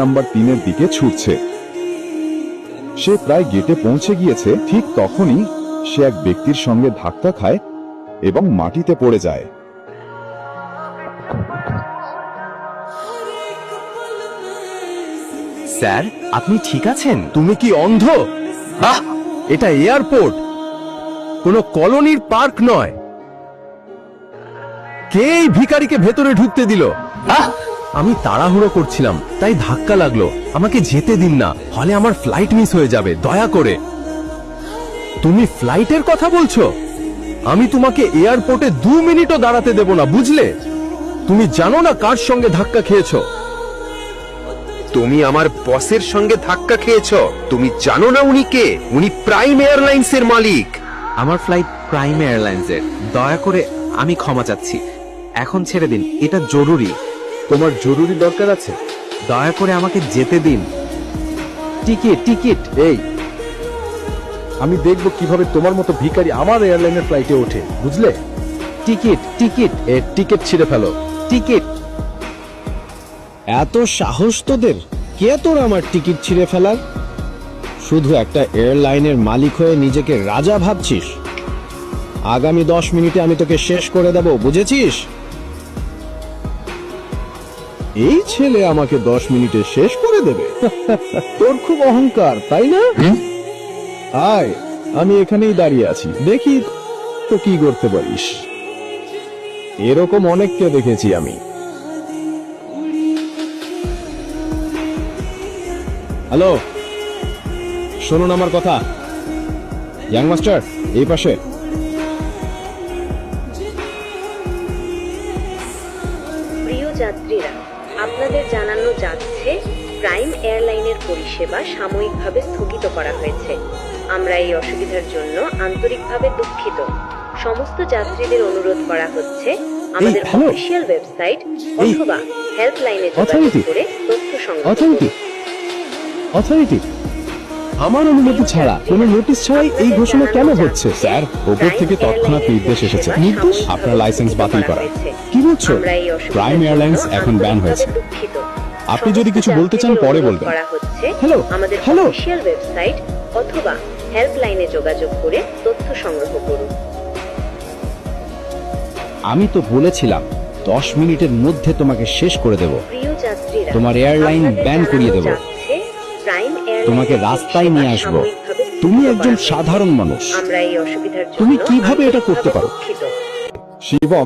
Number 3-এর দিকে ছুটছে। সে প্রায় গেটে পৌঁছে গিয়েছে, ঠিক তখনই সে এক ব্যক্তির সঙ্গে ধাক্কা খায় এবং মাটিতে পড়ে যায়। স্যার, আপনি ঠিক আছেন? তুমি কি অন্ধ? এটা এয়ারপোর্ট, কোনো কলোনির পার্ক নয়। কে এই ভিখারিকে ভেতরে ঢুকতে দিল? আমি তাড়াহুড়ো করছিলাম, তাই ধাক্কা লাগলো। আমাকে যেতে দিন না, হলে আমার ফ্লাইট মিস হয়ে যাবে, দয়া করে। তুমি ফ্লাইটের কথা বলছো? আমি তোমাকে এয়ারপোর্টে 2 মিনিটও দাঁড়াতে দেব না, বুঝলে? তুমি জানো না কার সঙ্গে ধাক্কা খেয়েছো? তুমি আমার বসের সঙ্গে ধাক্কা খেয়েছো। তুমি জানো না উনি কে? উনি প্রাইম এয়ারলাইন্সের মালিক। আমার ফ্লাইট প্রাইম এয়ারলাইন্সের। দয়া করে আমি ক্ষমা চাচ্ছি, এখন ছেড়ে দিন, এটা জরুরি। তোমার জরুরি দরকার আছে? দয়া করে আমাকে যেতে দিন। Ticket ticket. এই, আমি দেখব কিভাবে তোমার মতো ভিখারি আমার এয়ারলাইনের ফ্লাইটে ওঠে, বুঝলে? Ticket ticket. এর টিকিট ছিঁড়ে ফেলো। টিকিট। এত সাহস তোদের? কে তোর আমার টিকিট ছিঁড়ে ফেলার? শুধু একটা এয়ারলাইনের মালিক হয়ে নিজেকে রাজা ভাবছিস? আগামী 10 মিনিটে আমি তোকে শেষ করে দেব, বুঝেছিস? এই ছেলে আমাকে 10 মিনিটে শেষ করে দেবে? তোর খুব অহংকার, তাই না? আয়, আমি এখানেই দাঁড়িয়ে আছি, দেখি তো কি করতে পারিস। এরকম অনেককে দেখেছি আমি। হ্যালো, শুনুন আমার কথা। ইয়াং মাস্টার, এই পাশে। প্রিয় যাত্রীরা, আপনাদের জানানো যাচ্ছে প্রাইম এয়ারলাইনের পরিষেবা সাময়িকভাবে স্থগিত করা হয়েছে। আমরা এই অসুবিধার জন্য আন্তরিকভাবে দুঃখিত। সমস্ত যাত্রীদের অনুরোধ করা হচ্ছে আমাদের হ্যালো। অফিসিয়াল ওয়েবসাইট অথবা হেল্পলাইনে যোগাযোগ অথরিটি। করে তথ্য সংগ্রহ অথরিটি, করুন। অথরিটি, আমার অনুমতি ছাড়া, কোনো নোটিশ ছাড়াই এই ঘোষণা কেন হচ্ছে? স্যার, ওপর থেকে তৎক্ষণাৎ নির্দেশ এসেছে। নির্দেশ? আপনার লাইসেন্স বাতিল করা। কি বলছো? আমরা এই অসুবিধার প্রাইম জন্য এয়ারলাইন্স এখন ব্যান হয়েছে। আন্তরিকভাবে দুঃখিত। আপনি যদি কিছু বলতে চান সমস্ত পরে যাত্রীদের বলবেন। অনুরোধ করা হচ্ছে হ্যালো, আমাদের হ্যালো। অফিসিয়াল ওয়েবসাইট অথবা হেল্পলাইনে যোগাযোগ করে তথ্য সংগ্রহ করুন। আমি তো বলেছিলাম 10 মিনিটের মধ্যে তোমাকে শেষ করে দেব। প্রিয় যাত্রীরা, তোমার এয়ারলাইন আপনাদের ব্যান করিয়ে দেব। জানানো যাচ্ছে, প্রাইম এয়ারলাইনের তোমাকে রাস্তায় নিয়ে পরিষেবা আসবো। সাময়িকভাবে তুমি স্থগিত একজন করা হয়েছে। সাধারণ মানুষ। আমরা এই অসুবিধার জন্য তুমি কিভাবে এটা করতে পারো? দুঃখিত। শিবম,